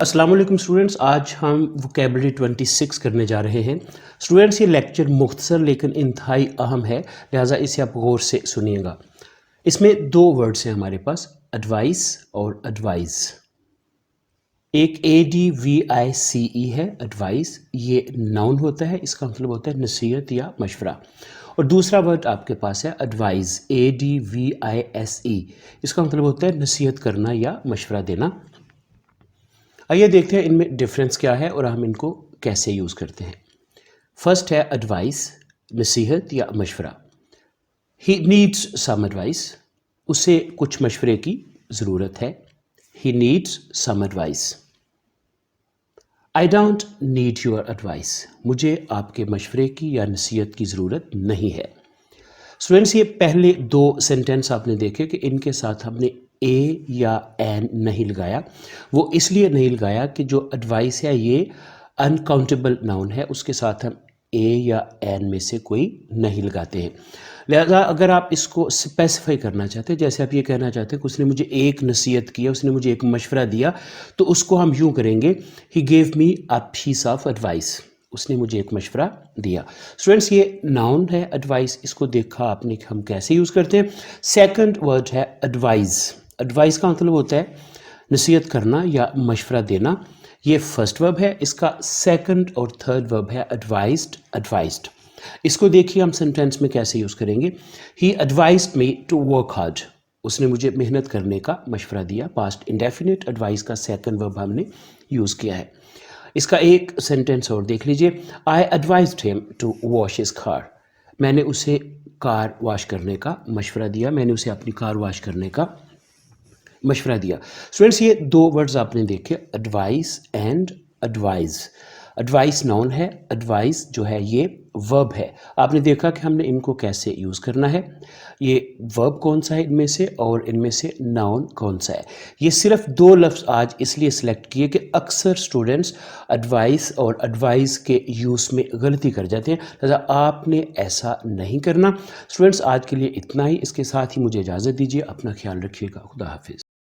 अस्सलाम वालेकुम स्टूडेंट्स, आज हम वोकेबलरी 26 करने जा रहे हैं। स्टूडेंट्स, ये लेक्चर मुख्तसर लेकिन इंतहाई अहम है, लिहाजा इसे आप गौर से सुनिएगा। इसमें दो वर्ड्स हैं हमारे पास, एडवाइस और एडवाइस। एक ADVICE है, एडवाइस, ये नाउन होता है, इसका मतलब होता है नसीहत या मशवरा। और दूसरा वर्ड आपके पास है एडवाइस, ADVISE, इसका मतलब होता है नसीहत करना या मशवरा देना। आइए देखते हैं इनमें डिफरेंस क्या है और हम इनको कैसे यूज़ करते हैं। फर्स्ट है एडवाइस, नसीहत या मशवरा। ही नीड्स सम एडवाइस, उसे कुछ मशवरे की ज़रूरत है। He needs some advice. I don't need your advice, मुझे आपके मशवरे की या नसीहत की ज़रूरत नहीं है। स्टूडेंट्स, ये पहले दो सेंटेंस आपने देखे कि इनके साथ हमने ए या एन नहीं लगाया। वो इसलिए नहीं लगाया कि जो एडवाइस है ये अनकाउंटेबल नाउन है, उसके साथ हम ए या एन में से कोई नहीं लगाते हैं। लिहाजा अगर आप इसको स्पेसिफाई करना चाहते हैं, जैसे आप ये कहना चाहते हैं कि उसने मुझे एक नसीहत किया, उसने मुझे एक मशवरा दिया, तो उसको हम यूँ करेंगे, he gave me a piece of advice, उसने मुझे एक मशवरा दिया। स्टूडेंट्स, ये नाउन है एडवाइस, इसको देखा आपने कि हम कैसे यूज़ करते हैं। सेकंड वर्ड है एडवाइस। एडवाइस का मतलब होता है नसीहत करना या मशवरा देना। ये फर्स्ट वर्ब है, इसका सेकंड और थर्ड वर्ब है एडवाइज्ड, एडवाइज्ड। इसको देखिए हम सेंटेंस में कैसे यूज़ करेंगे। He advised me to work hard, उसने मुझे मेहनत करने का मशवरा दिया। पास्ट इंडेफिनिट एडवाइस का सेकंड वर्ब हमने यूज़ किया है। इसका एक सेंटेंस और देख लीजिए। I advised him to wash his car, मैंने उसे कार वॉश करने का मशवरा दिया, मैंने उसे अपनी कार वॉश करने का मशवरा दिया। स्टूडेंट्स, ये दो वर्ड्स आपने देखे, advice and advice. Advice noun है, एडवाइस जो है ये वर्ब है। आपने देखा कि हमने इनको कैसे यूज़ करना है। ये वर्ब कौन सा है इनमें से और इनमें से नाउन कौन सा है। ये सिर्फ दो लफ्ज़ आज इसलिए सिलेक्ट किए कि अक्सर स्टूडेंट्स एडवाइस और एडवाइस के यूज़ में गलती कर जाते हैं, लिहाजा आपने ऐसा नहीं करना। स्टूडेंट्स, आज के लिए इतना ही। इसके साथ ही मुझे इजाज़त दीजिए, अपना ख्याल रखिएगा। खुदा हाफिज़।